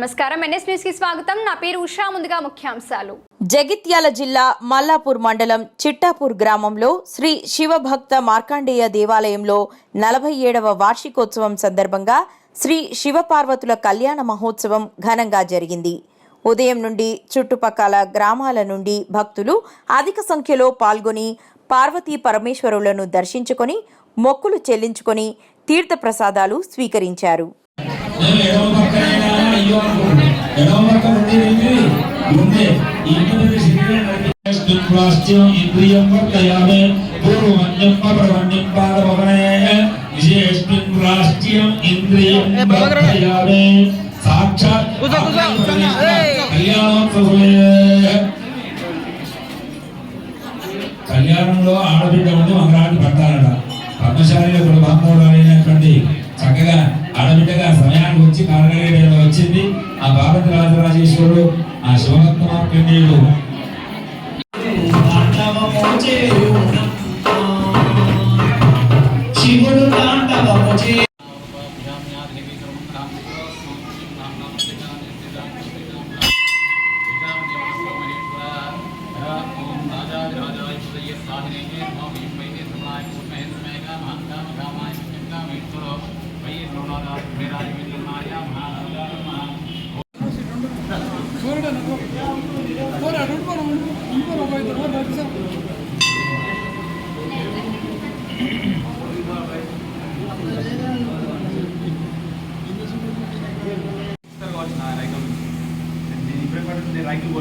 నమస్కారం NS news కి స్వాగతం నా పేరు ఉషా ముందుగా ముఖ్యాంశాలు జగిత్యాల జిల్లా మల్లాపూర్ మండలం చిట్టాపూర్ గ్రామంలో శ్రీ శివభక్త మార్కండేయ దేవాలయంలో 47వ వార్షికోత్సవం సందర్భంగా శ్రీ శివపార్వతుల కళ్యాణ మహోత్సవం ఘనంగా జరిగింది. ఉదయం నుండి చుట్టుపక్కల గ్రామాల నుండి భక్తులు అధిక సంఖ్యలో పాల్గొని పార్వతీ పరమేశ్వరులను దర్శించుకొని మొక్కులు చెల్లించుకొని తీర్థప్రసాదాలు స్వీకరించారు. కళ్యాణంలో ఆడబిడ్డ ఉండి మంగళాన్ని పట్టాలట. పద్మశాలిలో బ్రహ్మోడు అయినటువంటి చక్కగా ఆడబిడ్డగా సమయానికి వచ్చి కారణంగా వచ్చింది. ఆ భారత రాజరాజేశ్వరుడు ఆ శివభక్త మార్కండేయుడు శివుడు రైతులు